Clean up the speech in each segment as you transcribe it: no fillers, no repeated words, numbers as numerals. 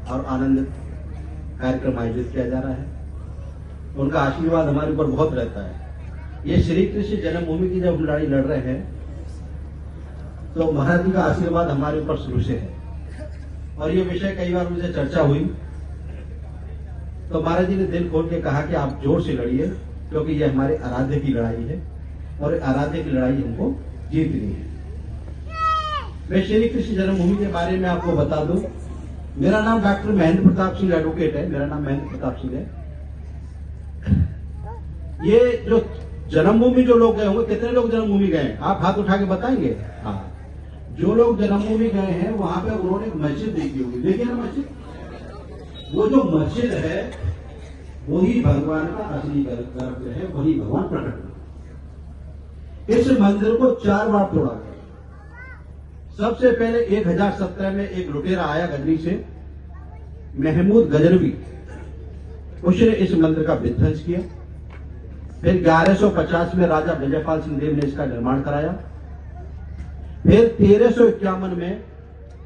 और आनंद कार्यक्रम आयोजित किया जा रहा है। उनका आशीर्वाद हमारे ऊपर बहुत रहता है। ये श्री कृष्ण जन्मभूमि की जब हम लड़ाई लड़ रहे हैं तो महाराज जी का आशीर्वाद हमारे ऊपर शुरू से है। और ये विषय कई बार मुझे चर्चा हुई तो महाराज जी ने दिल खोल के कहा कि आप जोर से लड़िए, क्योंकि ये हमारे आराध्य की लड़ाई है और आराध्य की लड़ाई हमको जीतनी है। मैं श्री कृष्ण जन्मभूमि के बारे में आपको बता दूं। मेरा नाम डॉक्टर महेंद्र प्रताप सिंह एडवोकेट है। मेरा नाम महेंद्र प्रताप सिंह है। ये जो जन्मभूमि जो लोग गए होंगे, कितने लोग जन्मभूमि गए हैं? आप हाथ उठा के बताएंगे। हाँ, जो लोग जन्मभूमि गए हैं वहां पे उन्होंने एक मस्जिद देखी होगी। देखिए ना मस्जिद, वो जो मस्जिद है वही भगवान का असली गर्भ है, वही भगवान प्रकट हुए। इस मंदिर को 4 बार तोड़ा गया। सबसे पहले 1017 में एक लुटेरा आया गजनी से, महमूद गजनवी, उसने इस मंदिर का विध्वंस किया। फिर 1150 में राजा विजयपाल सिंह देव ने इसका निर्माण कराया। फिर 1351 में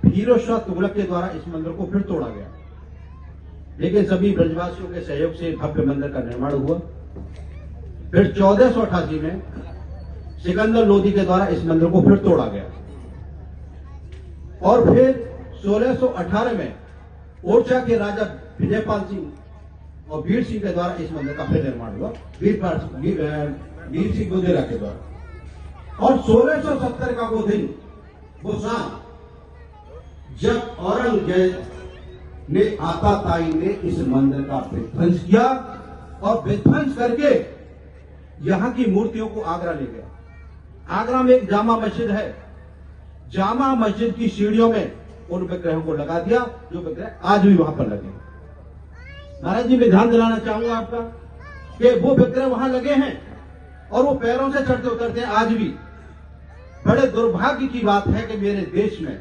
फिरोज शाह तुगलक के द्वारा इस मंदिर को फिर तोड़ा गया, लेकिन सभी ब्रजवासियों के सहयोग से भव्य मंदिर का निर्माण हुआ। फिर 1488 में सिकंदर लोदी के द्वारा इस मंदिर को फिर तोड़ा गया और फिर 1618 में ओरछा के राजा विजयपाल सिंह और वीर सिंह के द्वारा इस मंदिर का फिर निर्माण हुआ, वीर सिंह बुधेरा के द्वारा। और 1670 का वो दिन, वो शाम, जब औरंगजेब ने आताताई ने इस मंदिर का विध्वंस किया और विध्वंस करके यहां की मूर्तियों को आगरा ले गया। आगरा में एक जामा मस्जिद है। जामा मस्जिद की सीढ़ियों में उन विग्रहों को लगा दिया, जो विग्रह आज भी वहां पर लगे। महाराज जी, मैं ध्यान दिलाना चाहूंगा आपका कि वो विग्रह वहां लगे हैं और वो पैरों से चढ़ते उतरते हैं आज भी। बड़े दुर्भाग्य की बात है कि मेरे देश में,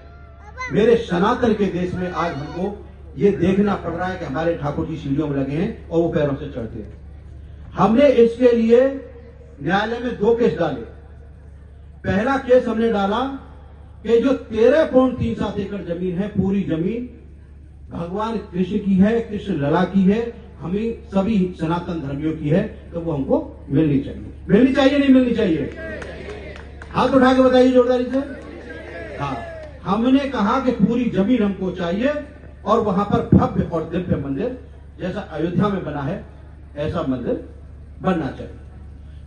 मेरे सनातन के देश में आज हमको ये देखना पड़ रहा है कि हमारे ठाकुर जी सीढ़ियों में लगे हैं और वो पैरों से चढ़ते हैं। हमने इसके लिए न्यायालय में 2 केस डाले। पहला केस हमने डाला कि जो 13.37 एकड़ जमीन है, पूरी जमीन भगवान कृष्ण की है, कृष्ण लला की है, हमें सभी सनातन धर्मियों की है, तो वो हमको मिलनी चाहिए। मिलनी चाहिए, नहीं मिलनी चाहिए? हाथ उठा के बताइए जोरदारी से। हाँ, हमने कहा कि पूरी जमीन हमको चाहिए और वहां पर भव्य और दिव्य मंदिर जैसा अयोध्या में बना है ऐसा मंदिर बनना चाहिए।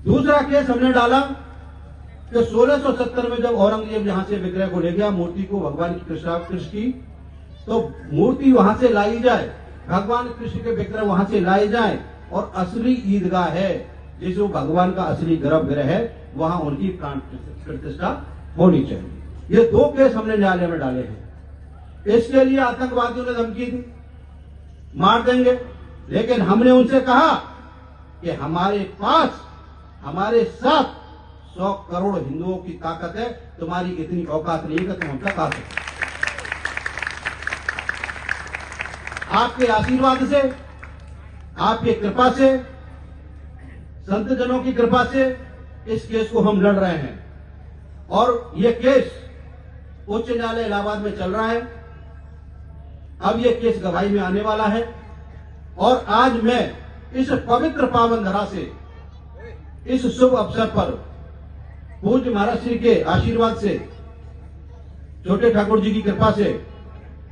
दूसरा केस हमने डाला कि 1670 में जब औरंगजेब यहां से विग्रह को ले गया, मूर्ति को, भगवान की कृष्ण की, तो मूर्ति वहां से लाई जाए, भगवान कृष्ण के विग्रह वहां से लाए जाए और असली ईदगाह है जिसे भगवान का असली गर्भगृह है, वहां उनकी प्राण प्रतिष्ठा होनी चाहिए। ये 2 केस हमने न्यायालय में डाले हैं। इसके लिए आतंकवादियों ने धमकी दी, मार देंगे, लेकिन हमने उनसे कहा कि हमारे पास, हमारे साथ 100 करोड़ हिंदुओं की ताकत है, तुम्हारी इतनी औकात नहीं है कि तुम हम तक आ सकते। आपके आशीर्वाद से, आपकी कृपा से, संत जनों की कृपा से इस केस को हम लड़ रहे हैं और यह केस उच्च न्यायालय इलाहाबाद में चल रहा है। अब यह केस गवाही में आने वाला है और आज मैं इस पवित्र पावन धरा से, इस शुभ अवसर पर पूज्य महाराज श्री के आशीर्वाद से, छोटे ठाकुर जी की कृपा से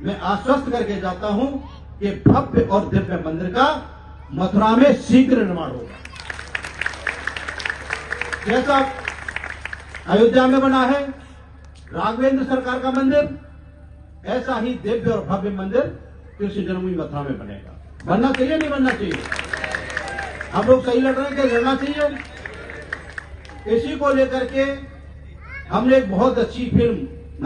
मैं आश्वस्त करके जाता हूं कि भव्य और दिव्य मंदिर का मथुरा में शीघ्र निर्माण होगा। जैसा अयोध्या में बना है राघवेंद्र सरकार का मंदिर, ऐसा ही दिव्य और भव्य मंदिर कृष्ण जन्मभूमि मथुरा में बनेगा। बनना चाहिए, नहीं बनना चाहिए? हम लोग सही लड़ रहे हैं कि लड़ना चाहिए? इसी को लेकर के हमने एक बहुत अच्छी फिल्म